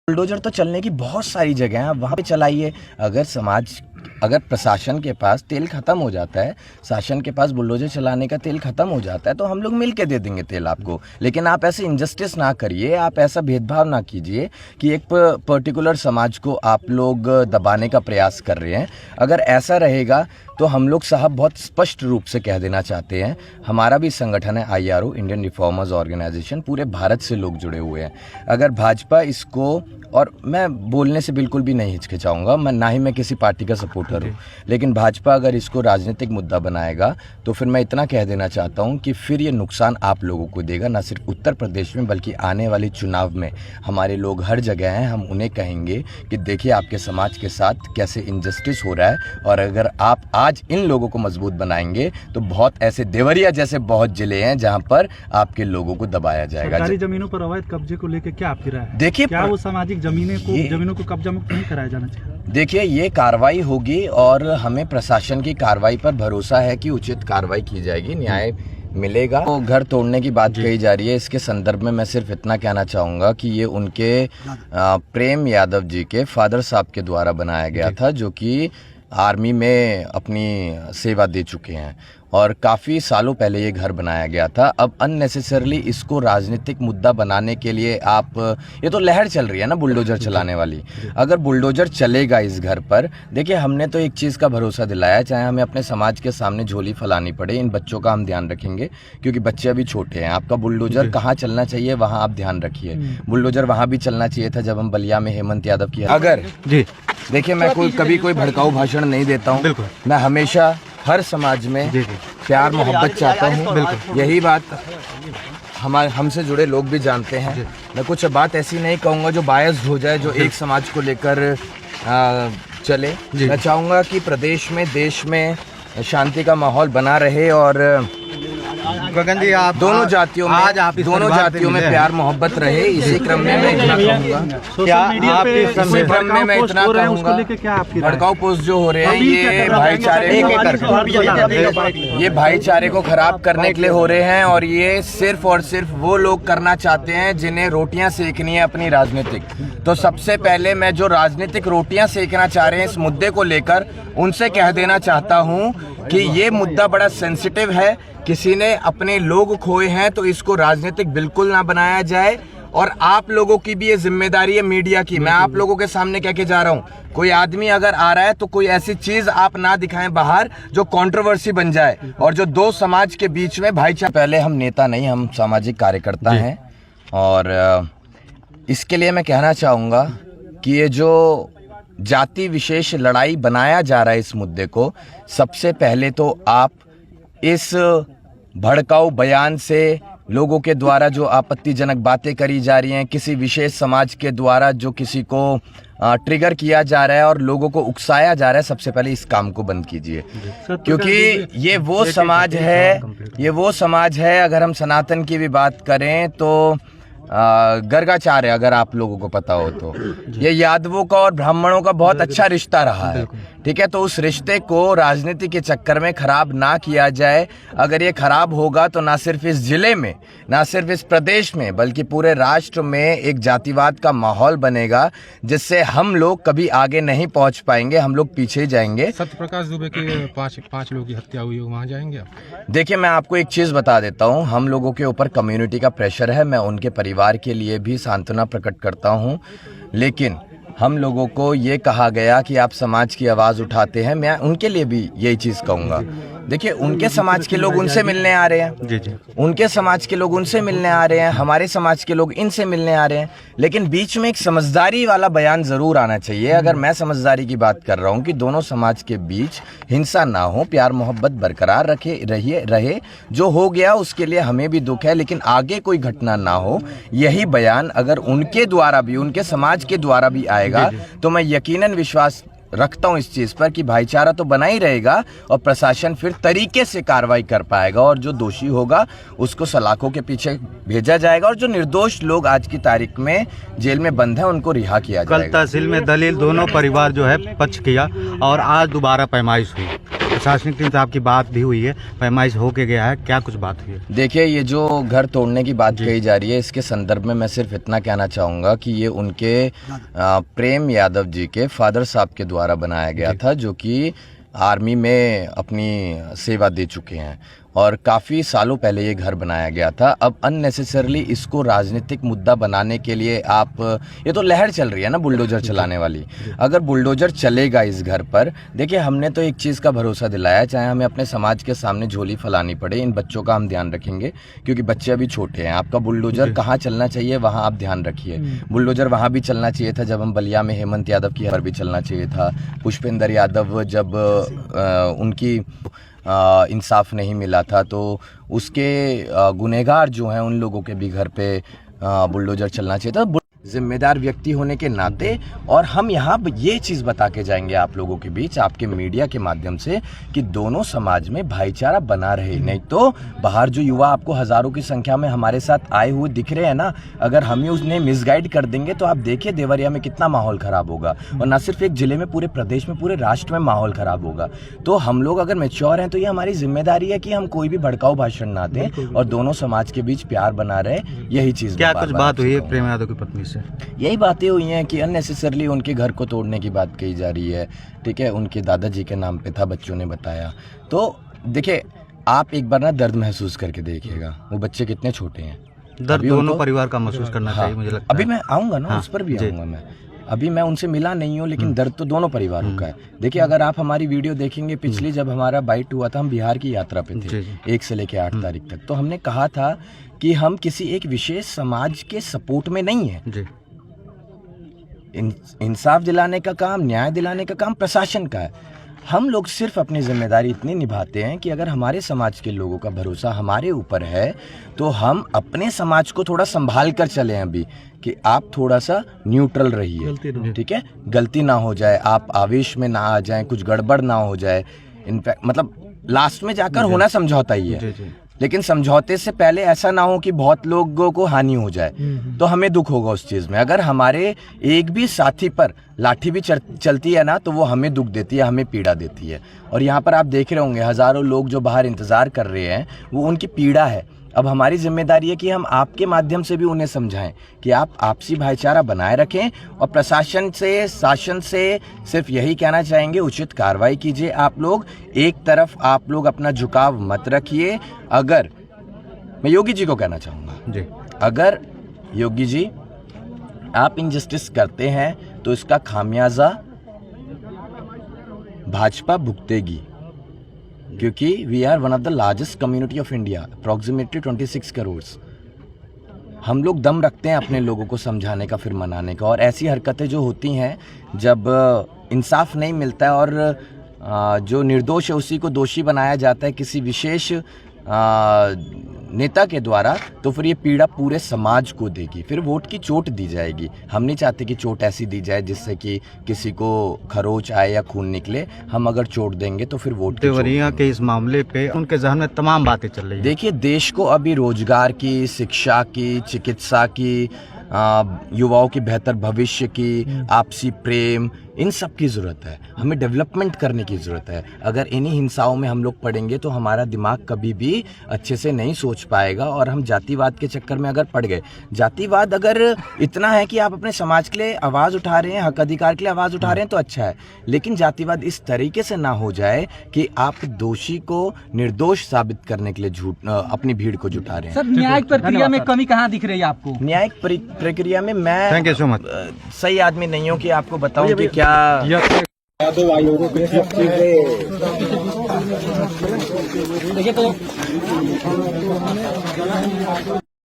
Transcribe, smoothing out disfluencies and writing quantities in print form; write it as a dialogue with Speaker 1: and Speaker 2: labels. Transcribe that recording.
Speaker 1: Bulldozer तो चलने की बहुत सारी जगह हैं, आप वहाँ पे चलाइए। अगर प्रशासन के पास तेल ख़त्म हो जाता है, शासन के पास बुलडोजर चलाने का तेल ख़त्म हो जाता है, तो हम लोग मिल के दे देंगे तेल आपको। लेकिन आप ऐसे इनजस्टिस ना करिए, आप ऐसा भेदभाव ना कीजिए कि एक पर्टिकुलर समाज को आप लोग दबाने का प्रयास कर रहे हैं। अगर ऐसा रहेगा तो हम लोग साहब बहुत स्पष्ट रूप से कह देना चाहते हैं, हमारा भी संगठन है IRO, इंडियन रिफॉर्मर्स ऑर्गेनाइजेशन, पूरे भारत से लोग जुड़े हुए हैं। अगर भाजपा इसको, और मैं बोलने से बिल्कुल भी नहीं हिचकिचाऊंगा, ना ही मैं किसी पार्टी का सपोर्टर हूँ, लेकिन भाजपा अगर इसको राजनीतिक मुद्दा बनाएगा तो फिर मैं इतना कह देना चाहता हूँ कि फिर ये नुकसान आप लोगों को देगा, ना सिर्फ उत्तर प्रदेश में बल्कि आने वाले चुनाव में हमारे लोग हर जगह हैं। हम उन्हें कहेंगे कि देखिए आपके समाज के साथ कैसे इनजस्टिस हो रहा है, और अगर आप आज इन लोगों को मजबूत बनाएंगे तो बहुत ऐसे देवरिया जैसे बहुत जिले हैं जहाँ पर आपके लोगों को दबाया जाएगा।
Speaker 2: सरकारी जमीनों पर अवैध कब्जे को लेकर क्या आपकी राय है?
Speaker 1: देखिए,
Speaker 2: क्या वो सामाजिक जमीनों को कब्जा मुक्त नहीं कराया जाना चाहिए?
Speaker 1: देखिए, ये कार्रवाई होगी और हमें प्रशासन की कार्रवाई पर भरोसा है कि उचित कार्रवाई की जाएगी, न्याय मिलेगा। तो घर तोड़ने की बात कही जा रही है, इसके संदर्भ में मैं सिर्फ इतना कहना चाहूँगा कि ये उनके प्रेम यादव जी के फादर साहब के द्वारा बनाया गया था, जो कि आर्मी में अपनी सेवा दे चुके हैं, और काफ़ी सालों पहले ये घर बनाया गया था। अब अननेसेसरली इसको राजनीतिक मुद्दा बनाने के लिए आप, ये तो लहर चल रही है ना बुलडोजर चलाने वाली। अगर बुलडोजर चलेगा इस घर पर, देखिए हमने तो एक चीज़ का भरोसा दिलाया, चाहे हमें अपने समाज के सामने झोली फैलानी पड़े, इन बच्चों का हम ध्यान रखेंगे, क्योंकि बच्चे अभी छोटे हैं। आपका बुलडोजर कहाँ चलना चाहिए वहाँ आप ध्यान रखिए। बुलडोजर वहाँ भी चलना चाहिए था जब हम बलिया में हेमंत यादव की, अगर जी देखिए, मैं कभी कोई भड़काऊ भाषण नहीं देता हूँ, मैं हमेशा हर समाज में प्यार मोहब्बत चाहता हूँ। यही बात हमसे जुड़े लोग भी जानते हैं। मैं कुछ बात ऐसी नहीं कहूँगा जो बायस्ड हो जाए, जो एक समाज को लेकर चले। मैं चाहूँगा कि प्रदेश में, देश में शांति का माहौल बना रहे, और
Speaker 3: गगन जी आप
Speaker 1: दोनों जातियों में प्यार मोहब्बत रहे। इसी क्रम में मैं इतना कहूँगा, भड़काऊ पोस्ट जो हो रहे हैं ये भाईचारे को खराब करने के लिए हो रहे हैं, और ये सिर्फ और सिर्फ वो लोग करना चाहते हैं जिन्हें रोटियां सेकनी है अपनी राजनीतिक। तो सबसे पहले मैं जो राजनीतिक रोटियां सेकना चाह रहे हैं इस मुद्दे को लेकर, उनसे कह देना चाहता हूं कि ये मुद्दा बड़ा सेंसिटिव है। किसी ने अपने लोग खोए हैं तो इसको राजनीतिक बिल्कुल ना बनाया जाए, और आप लोगों की भी ये जिम्मेदारी है, मीडिया की। मैं आप लोगों के सामने कह के जा रहा हूँ, कोई आदमी अगर आ रहा है तो कोई ऐसी चीज आप ना दिखाएं बाहर जो कंट्रोवर्सी बन जाए, और जो दो समाज के बीच में भाईचारा। पहले हम नेता नहीं, हम सामाजिक कार्यकर्ता हैं, और इसके लिए मैं कहना चाहूँगा कि ये जो जाति विशेष लड़ाई बनाया जा रहा है इस मुद्दे को, सबसे पहले तो आप इस भड़काऊ बयान से, लोगों के द्वारा जो आपत्तिजनक बातें करी जा रही हैं, किसी विशेष समाज के द्वारा जो किसी को ट्रिगर किया जा रहा है और लोगों को उकसाया जा रहा है, सबसे पहले इस काम को बंद कीजिए। क्योंकि ये वो समाज है, अगर हम सनातन की भी बात करें तो गर्गाचार्य, अगर आप लोगों को पता हो तो, ये यादवों का और ब्राह्मणों का बहुत अच्छा रिश्ता रहा है, ठीक है। तो उस रिश्ते को राजनीति के चक्कर में खराब ना किया जाए। अगर ये खराब होगा तो ना सिर्फ इस जिले में, ना सिर्फ इस प्रदेश में, बल्कि पूरे राष्ट्र में एक जातिवाद का माहौल बनेगा, जिससे हम लोग कभी आगे नहीं पहुंच पाएंगे, हम लोग पीछे ही जाएंगे।
Speaker 3: सत्यप्रकाश दुबे के पांच लोगों की हत्या हुई, वहां जाएंगे आप?
Speaker 1: देखिए, मैं आपको एक चीज बता देता हूँ, हम लोगों के ऊपर कम्युनिटी का प्रेशर है, मैं उनके परिवार के लिए भी सांत्वना प्रकट करता हूँ, लेकिन हम लोगों को ये कहा गया कि आप समाज की आवाज़ उठाते हैं, मैं उनके लिए भी यही चीज़ कहूँगा। देखिए, उनके समाज के लोग उनसे मिलने आ रहे हैं, उनके समाज के लोग उनसे मिलने आ रहे हैं, हमारे समाज के लोग इनसे मिलने आ रहे हैं, लेकिन बीच में एक समझदारी वाला बयान ज़रूर आना चाहिए। अगर मैं समझदारी की बात कर रहा हूँ कि दोनों समाज के बीच हिंसा ना हो, प्यार मोहब्बत बरकरार रहे, जो हो गया उसके लिए हमें भी दुख है, लेकिन आगे कोई घटना ना हो, यही बयान अगर उनके द्वारा भी, उनके समाज के द्वारा भी आएगा तो मैं यकीनन विश्वास रखता हूं इस चीज पर कि भाईचारा तो बना ही रहेगा, और प्रशासन फिर तरीके से कार्रवाई कर पाएगा, और जो दोषी होगा उसको सलाखों के पीछे भेजा जाएगा, और जो निर्दोष लोग आज की तारीख में जेल में बंद हैं उनको रिहा किया जाएगा।
Speaker 4: कल तहसील में दलील दोनों परिवार जो है पक्ष किया, और आज दोबारा पैमाइश हुई। प्रशासनिक टीम से आपकी बात भी हुई है, पैमाइश होके गया है, क्या कुछ बात हुई है?
Speaker 1: देखिए, ये जो घर तोड़ने की बात कही जा रही है, इसके संदर्भ में मैं सिर्फ इतना कहना चाहूँगा कि ये उनके प्रेम यादव जी के फादर साहब के द्वारा बनाया गया था, जो कि आर्मी में अपनी सेवा दे चुके हैं और काफ़ी सालों पहले ये घर बनाया गया था। अब अननेसेसरली इसको राजनीतिक मुद्दा बनाने के लिए आप, ये तो लहर चल रही है ना बुलडोजर चलाने वाली। अगर बुलडोजर चलेगा इस घर पर, देखिए हमने तो एक चीज़ का भरोसा दिलाया, चाहे हमें अपने समाज के सामने झोली फैलानी पड़े, इन बच्चों का हम ध्यान रखेंगे क्योंकि बच्चे अभी छोटे हैं। आपका बुलडोजर कहाँ चलना चाहिए वहाँ आप ध्यान रखिए। बुलडोजर वहाँ भी चलना चाहिए था जब हम बलिया में हेमंत यादव की पर भी चलना चाहिए था। पुष्पेंद्र यादव जब उनकी इंसाफ नहीं मिला था तो उसके गुनहगार जो हैं उन लोगों के भी घर पे बुलडोजर चलना चाहिए था। जिम्मेदार व्यक्ति होने के नाते, और हम यहाँ ये चीज़ बता के जाएंगे आप लोगों के बीच, आपके मीडिया के माध्यम से, कि दोनों समाज में भाईचारा बना रहे। नहीं तो बाहर जो युवा आपको हज़ारों की संख्या में हमारे साथ आए हुए दिख रहे हैं ना, अगर हम ही उन्हें मिसगाइड कर देंगे तो आप देखिए देवरिया में कितना माहौल ख़राब होगा, और ना सिर्फ एक ज़िले में, पूरे प्रदेश में, पूरे राष्ट्र में माहौल ख़राब होगा। तो हम लोग अगर मैच्योर हैं तो ये हमारी जिम्मेदारी है कि हम कोई भी भड़काऊ भाषण ना दें और दोनों समाज के बीच प्यार बना रहे। यही चीज़
Speaker 4: क्या कुछ बात हुई है प्रेम यादव की पत्नी से?
Speaker 1: यही बातें हुई हैं कि अननेसेसरली उनके घर को तोड़ने की बात कही जा रही है। ठीक है, उनके दादाजी के नाम पे था, बच्चों ने बताया। तो देखिए, आप एक बार ना दर्द महसूस करके देखिएगा, वो बच्चे कितने छोटे हैं।
Speaker 4: दर्द दोनों परिवार का महसूस करना चाहिए, मुझे लगता है।
Speaker 1: अभी मैं आऊँगा ना, उस पर भी आऊँगा मैं। अभी मैं उनसे मिला नहीं हूँ, लेकिन दर्द तो दोनों परिवारों का है। देखिए, अगर आप हमारी वीडियो देखेंगे, पिछली जब हमारा बाइट हुआ था, हम बिहार की यात्रा पे थे 1 से लेकर 8 तारीख तक, तो हमने कहा था कि हम किसी एक विशेष समाज के सपोर्ट में नहीं है। इंसाफ दिलाने का काम, न्याय दिलाने का काम प्रशासन का है। हम लोग सिर्फ अपनी जिम्मेदारी इतनी निभाते हैं कि अगर हमारे समाज के लोगों का भरोसा हमारे ऊपर है तो हम अपने समाज को थोड़ा संभाल कर चलें अभी, कि आप थोड़ा सा न्यूट्रल रहिए। ठीक है, गलती ना हो जाए, आप आवेश में ना आ जाएं, कुछ गड़बड़ ना हो जाए। इनफैक्ट मतलब लास्ट में जाकर होना समझौता ही है, लेकिन समझौते से पहले ऐसा ना हो कि बहुत लोगों को हानि हो जाए, तो हमें दुख होगा उस चीज़ में। अगर हमारे एक भी साथी पर लाठी भी चलती है ना, तो वो हमें दुख देती है, हमें पीड़ा देती है। और यहाँ पर आप देख रहे होंगे हज़ारों लोग जो बाहर इंतज़ार कर रहे हैं, वो उनकी पीड़ा है। अब हमारी जिम्मेदारी है कि हम आपके माध्यम से भी उन्हें समझाएं कि आप आपसी भाईचारा बनाए रखें, और प्रशासन से, शासन से सिर्फ यही कहना चाहेंगे, उचित कार्रवाई कीजिए। आप लोग एक तरफ आप लोग अपना झुकाव मत रखिए। अगर मैं योगी जी को कहना चाहूँगा, अगर योगी जी आप इनजस्टिस करते हैं तो इसका खामियाजा भाजपा भुगतेगी, क्योंकि we are one of the largest community of India, approximately 26 crore. हम लोग दम रखते हैं अपने लोगों को समझाने का, फिर मनाने का। और ऐसी हरकतें जो होती हैं जब इंसाफ नहीं मिलता है और जो निर्दोष है उसी को दोषी बनाया जाता है किसी विशेष नेता के द्वारा, तो फिर ये पीड़ा पूरे समाज को देगी, फिर वोट की चोट दी जाएगी। हम नहीं चाहते कि चोट ऐसी दी जाए जिससे कि किसी को खरोच आए या खून निकले। हम अगर चोट देंगे तो फिर वोट
Speaker 4: देवरिया के इस मामले पे उनके ज़हन में तमाम बातें चल रही हैं।
Speaker 1: देखिए, देश को अभी रोजगार की, शिक्षा की, चिकित्सा की, युवाओं की बेहतर भविष्य की, आपसी प्रेम, इन सब की ज़रूरत है। हमें डेवलपमेंट करने की ज़रूरत है। अगर इन्हीं हिंसाओं में हम लोग पड़ेंगे तो हमारा दिमाग कभी भी अच्छे से नहीं सोच पाएगा, और हम जातिवाद के चक्कर में अगर पड़ गए, जातिवाद अगर इतना है कि आप अपने समाज के लिए आवाज़ उठा रहे हैं, हक अधिकार के लिए आवाज़ उठा रहे हैं, तो अच्छा है, लेकिन जातिवाद इस तरीके से ना हो जाए कि आप दोषी को निर्दोष साबित करने के लिए अपनी भीड़ को जुटा रहे हैं।
Speaker 5: सर, न्यायिक प्रक्रिया में कमी कहाँ दिख रही है आपको?
Speaker 1: न्यायिक प्रक्रिया में मैं
Speaker 4: थैंक यू सो मच
Speaker 1: सही आदमी नहीं हूँ कि आपको बताऊं कि क्या
Speaker 5: देखिए तो